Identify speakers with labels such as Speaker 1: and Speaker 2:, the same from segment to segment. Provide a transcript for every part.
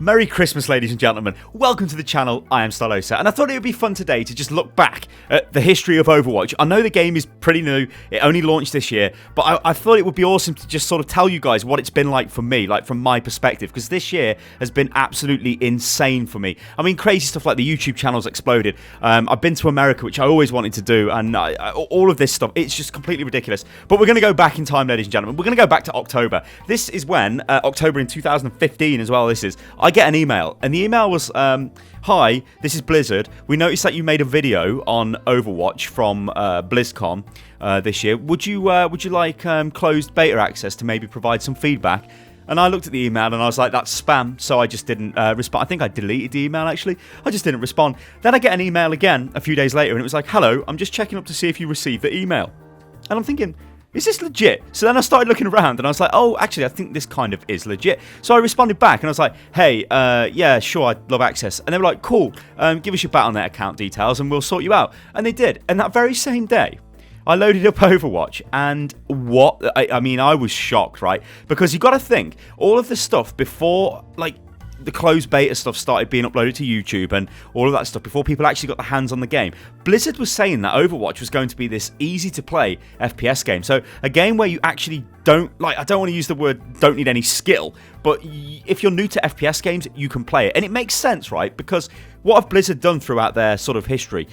Speaker 1: Merry Christmas, ladies and gentlemen. Welcome to the channel. I am Stylosa, and I thought it would be fun today to just look back at the history of Overwatch. I know the game is pretty new, it only launched this year, but I thought it would be awesome to just sort of tell you guys what it's been like for me, like from my perspective, because this year has been absolutely insane for me. I mean, crazy stuff like the YouTube channel's exploded. I've been to America, which I always wanted to do, and all of this stuff, it's just completely ridiculous. But we're going to go back in time, ladies and gentlemen. We're going to go back to October. This is when, October in 2015 as well, this is. I get an email, and the email was, hi, this is Blizzard. We noticed that you made a video on Overwatch from BlizzCon this year. Would you like closed beta access to maybe provide some feedback? And I looked at the email and I was like, that's spam, so I just didn't respond. I think I deleted the email, actually. I just didn't respond. Then I get an email again a few days later, and it was like, hello, I'm just checking up to see if you received the email. And I'm thinking, is this legit? So then I started looking around and I was like, oh, actually, I think this kind of is legit. So I responded back and I was like, hey, yeah, sure, I'd love access. And they were like, cool, give us your Battle.net account details and we'll sort you out. And they did. And that very same day, I loaded up Overwatch, and I mean, I was shocked, right? Because you got to think, all of this stuff before, like, the closed beta stuff started being uploaded to YouTube and all of that stuff, before people actually got their hands on the game, Blizzard was saying that Overwatch was going to be this easy to play FPS game. So a game where you actually don't, like, I don't want to use the word don't need any skill, but if you're new to FPS games, you can play it. And it makes sense, right? Because what have Blizzard done throughout their sort of history?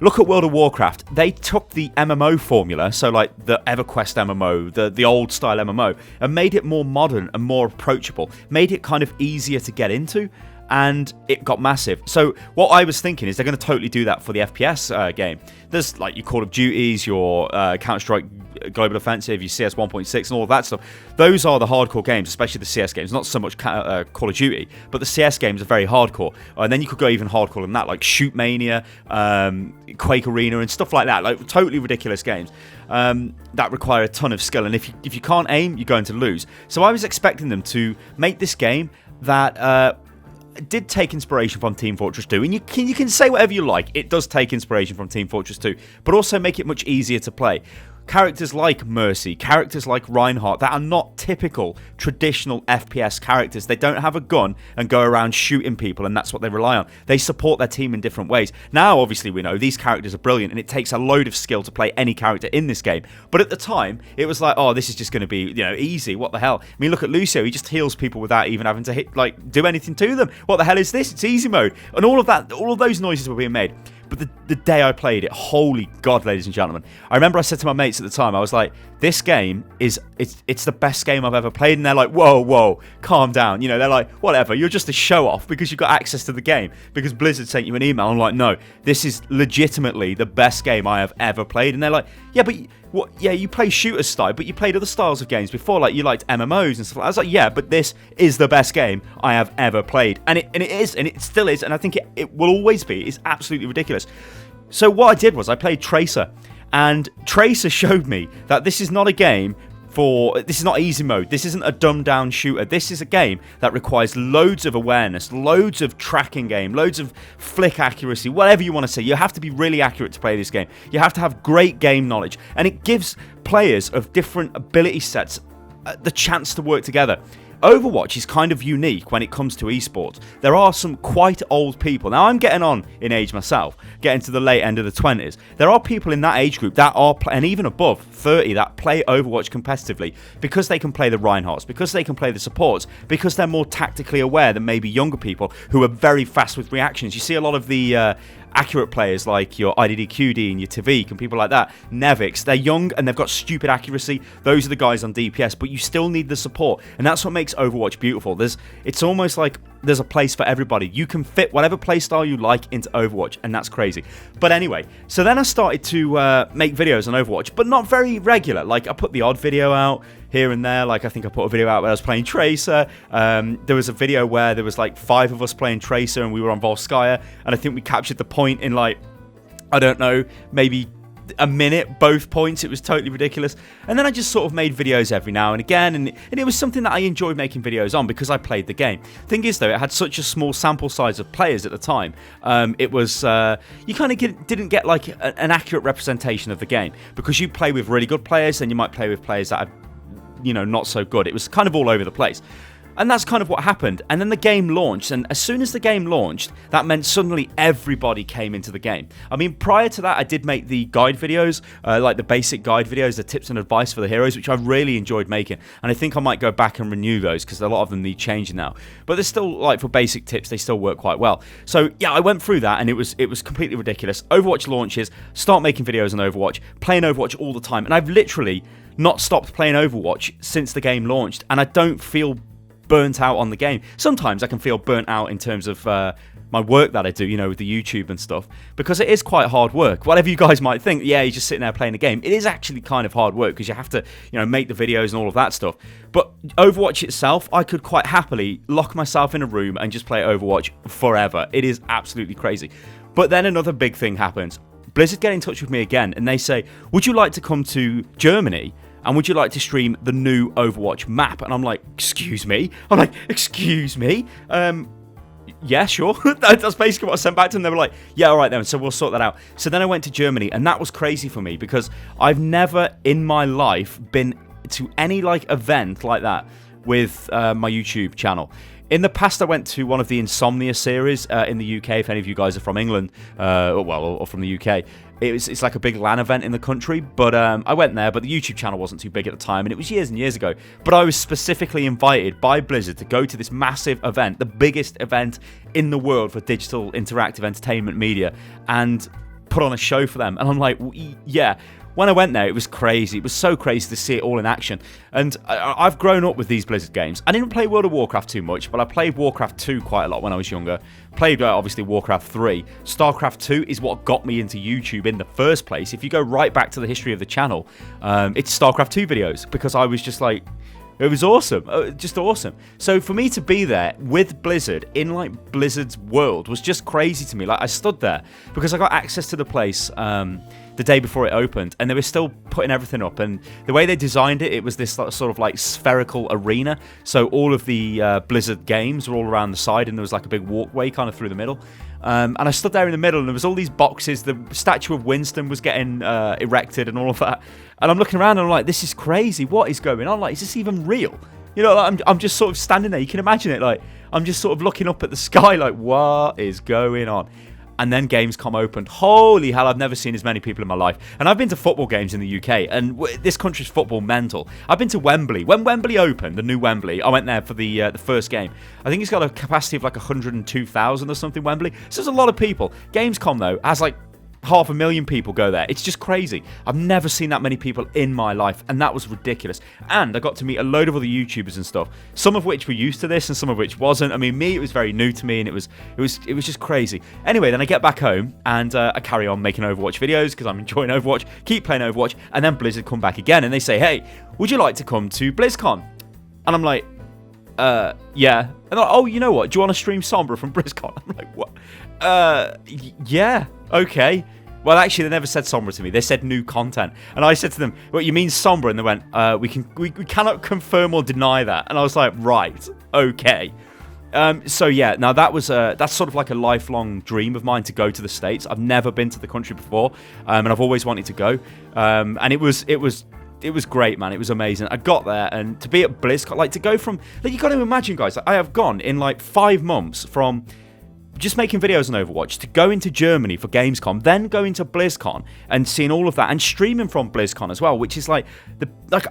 Speaker 1: Look at World of Warcraft. They took the MMO formula, so like the EverQuest MMO, the old style MMO, and made it more modern and more approachable, made it kind of easier to get into, and it got massive. So what I was thinking is they're going to totally do that for the FPS game. There's like your Call of Duties, your Counter-Strike Global Offensive, your CS 1.6 and all of that stuff. Those are the hardcore games, especially the CS games. Not so much Call of Duty, but the CS games are very hardcore. And then you could go even hardcore than that, like Shoot Mania, Quake Arena and stuff like that. Like totally ridiculous games that require a ton of skill. And if you can't aim, you're going to lose. So I was expecting them to make this game that did take inspiration from Team Fortress 2, and you can say whatever you like, it does take inspiration from Team Fortress 2, but also make it much easier to play. Characters like Mercy, characters like Reinhardt, that are not typical traditional FPS characters. They don't have a gun and go around shooting people, and that's what they rely on. They support their team in different ways. Now, obviously, we know these characters are brilliant, and it takes a load of skill to play any character in this game. But at the time, it was like, oh, this is just going to be, easy. What the hell? I mean, look at Lucio. He just heals people without even having to do anything to them. What the hell is this? It's easy mode. And all of those noises were being made. But the day I played it, holy God, ladies and gentlemen, I remember I said to my mates at the time, I was like, this game it's the best game I've ever played. And they're like, whoa, calm down. They're like, whatever, you're just a show off because you got access to the game, because Blizzard sent you an email. I'm like, no, this is legitimately the best game I have ever played. And they're like, yeah, but what? Yeah, you play shooter style, but you played other styles of games before, like you liked MMOs and stuff like that. I was like, yeah, but this is the best game I have ever played. And it is, and it still is, and I think it will always be. It's absolutely ridiculous. So what I did was I played Tracer, and Tracer showed me that this is not a game this is not easy mode. This isn't a dumbed down shooter. This is a game that requires loads of awareness, loads of tracking game, loads of flick accuracy, whatever you want to say. You have to be really accurate to play this game. You have to have great game knowledge, and it gives players of different ability sets the chance to work together. Overwatch is kind of unique when it comes to esports. There are some quite old people. Now, I'm getting on in age myself, getting to the late end of the 20s. There are people in that age group that are, and even above 30, that play Overwatch competitively because they can play the Reinhardts, because they can play the supports, because they're more tactically aware than maybe younger people who are very fast with reactions. You see a lot of the accurate players like your IDDQD and your Tavik and people like that, Nevix, they're young and they've got stupid accuracy. Those are the guys on DPS, but you still need the support, and that's what makes Overwatch beautiful. It's almost like there's a place for everybody. You can fit whatever playstyle you like into Overwatch, and that's crazy. But anyway, so then I started to make videos on Overwatch, but not very regular. Like, I put the odd video out here and there. Like, I think I put a video out where I was playing Tracer. There was a video where there was like 5 of us playing Tracer and we were on Volskaya, and I think we captured the point in, like, I don't know, maybe a minute, both points. It was totally ridiculous. And then I just sort of made videos every now and again, and it was something that I enjoyed making videos on because I played the game. Thing is, though, it had such a small sample size of players at the time. It was you kind of didn't get like an accurate representation of the game, because you play with really good players, then you might play with players that are, not so good. It was kind of all over the place. And that's kind of what happened. And then the game launched, and as soon as the game launched, that meant suddenly everybody came into the game. I mean, prior to that, I did make the guide videos, like the basic guide videos, the tips and advice for the heroes, which I really enjoyed making. And I think I might go back and renew those, because a lot of them need changing now. But they're still, like, for basic tips, they still work quite well. So, yeah, I went through that, and it was completely ridiculous. Overwatch launches, start making videos on Overwatch, playing Overwatch all the time. And I've literally not stopped playing Overwatch since the game launched, and I don't feel burnt out on the game. Sometimes I can feel burnt out in terms of my work that I do, you know, with the YouTube and stuff, because it is quite hard work. Whatever you guys might think, yeah, you're just sitting there playing a game. It is actually kind of hard work, because you have to, you know, make the videos and all of that stuff. But Overwatch itself, I could quite happily lock myself in a room and just play Overwatch forever. It is absolutely crazy. But then another big thing happens. Blizzard get in touch with me again, and they say, would you like to come to Germany? And would you like to stream the new Overwatch map? And I'm like, excuse me? Yeah, sure. That's basically what I sent back to them. They were like, yeah, all right then, so we'll sort that out. So then I went to Germany, and that was crazy for me, because I've never in my life been to any, like, event like that with my YouTube channel. In the past, I went to one of the Insomnia series in the UK, if any of you guys are from England, or from the UK. It's like a big LAN event in the country, but I went there, but the YouTube channel wasn't too big at the time, and it was years and years ago. But I was specifically invited by Blizzard to go to this massive event, the biggest event in the world for digital interactive entertainment media, and put on a show for them. And I'm like, yeah. When I went there, it was crazy. It was so crazy to see it all in action. And I've grown up with these Blizzard games. I didn't play World of Warcraft too much, but I played Warcraft 2 quite a lot when I was younger. Played, obviously, Warcraft 3. StarCraft 2 is what got me into YouTube in the first place. If you go right back to the history of the channel, it's StarCraft 2 videos, because I was just like... It was awesome, just awesome. So for me to be there with Blizzard in, like, Blizzard's world was just crazy to me. Like, I stood there because I got access to the place the day before it opened, and they were still putting everything up. And the way they designed it, it was this sort of like spherical arena. So all of the Blizzard games were all around the side, and there was like a big walkway kind of through the middle. And I stood there in the middle, and there was all these boxes. The statue of Winston was getting erected and all of that. And I'm looking around, and I'm like, this is crazy. What is going on? Like, is this even real? You know, like, I'm just sort of standing there. You can imagine it. Like, I'm just sort of looking up at the sky, like, what is going on? And then Gamescom opened. Holy hell, I've never seen as many people in my life. And I've been to football games in the UK, and this country's football mental. I've been to Wembley. When Wembley opened, the new Wembley, I went there for the first game. I think it's got a capacity of like 102,000 or something, Wembley. So there's a lot of people. Gamescom, though, has like 500,000 people go there. It's just crazy. I've never seen that many people in my life, and that was ridiculous. And I got to meet a load of other YouTubers and stuff, some of which were used to this and some of which wasn't. I mean, it was very new to me, and it was just crazy. Anyway, then I get back home, and I carry on making Overwatch videos because I'm enjoying Overwatch, keep playing Overwatch, and then Blizzard come back again, and they say, hey, would you like to come to BlizzCon? And I'm like, yeah. And they're like, oh, you know what? Do you want to stream Sombra from BlizzCon? I'm like, what? Yeah, okay. Well, actually, they never said Sombra to me. They said new content. And I said to them, what, you mean Sombra? And they went, we cannot confirm or deny that. And I was like, right, okay. So yeah, now that's sort of like a lifelong dream of mine to go to the States. I've never been to the country before, and I've always wanted to go. And it was great, man. It was amazing. I got there, and to be at BlizzCon, like to go from, like, you got to imagine, guys, I have gone in like 5 months from just making videos on Overwatch to going to Germany for Gamescom, then going to BlizzCon and seeing all of that and streaming from BlizzCon as well, which is like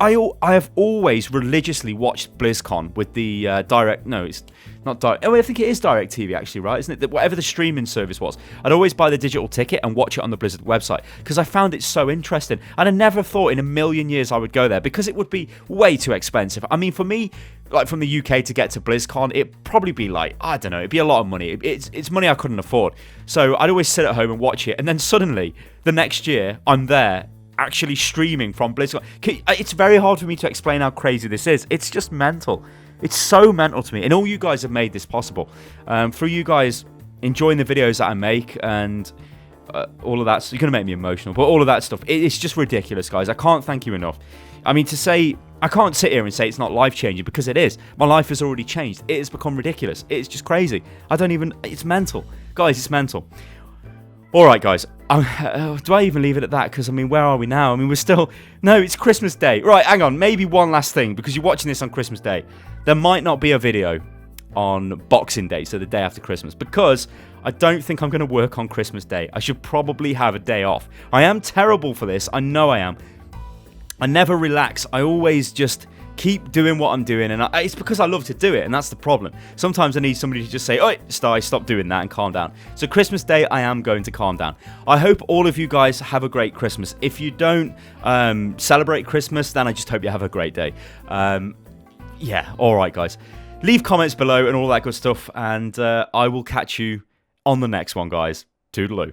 Speaker 1: I have always religiously watched BlizzCon with the direct. No, it's not direct. Oh, I think it is Direct TV actually, right? Isn't it? Whatever the streaming service was, I'd always buy the digital ticket and watch it on the Blizzard website because I found it so interesting, and I never thought in a million years I would go there because it would be way too expensive. I mean, for me, like from the UK to get to BlizzCon, it'd probably be like, I don't know, it'd be a lot of money. It's money I couldn't afford. So I'd always sit at home and watch it, and then suddenly the next year I'm there actually streaming from BlizzCon. It's very hard for me to explain how crazy this is. It's just mental. It's so mental to me, and all you guys have made this possible. Through you guys enjoying the videos that I make and all of that, so you're going to make me emotional, but all of that stuff, it's just ridiculous, guys. I can't thank you enough. I mean, I can't sit here and say it's not life-changing, because it is. My life has already changed. It has become ridiculous. It's just crazy. It's mental. Guys, it's mental. Alright, guys. Do I even leave it at that? Because, I mean, where are we now? I mean, we're still... No, it's Christmas Day. Right, hang on. Maybe one last thing, because you're watching this on Christmas Day. There might not be a video on Boxing Day, so the day after Christmas, because I don't think I'm going to work on Christmas Day. I should probably have a day off. I am terrible for this. I know I am. I never relax. I always just keep doing what I'm doing, and it's because I love to do it, and that's the problem. Sometimes I need somebody to just say, "Oi, Sty, stop doing that," and calm down. So Christmas Day, I am going to calm down. I hope all of you guys have a great Christmas. If you don't celebrate Christmas, then I just hope you have a great day. Yeah, alright guys. Leave comments below and all that good stuff, and I will catch you on the next one, guys. Toodaloo.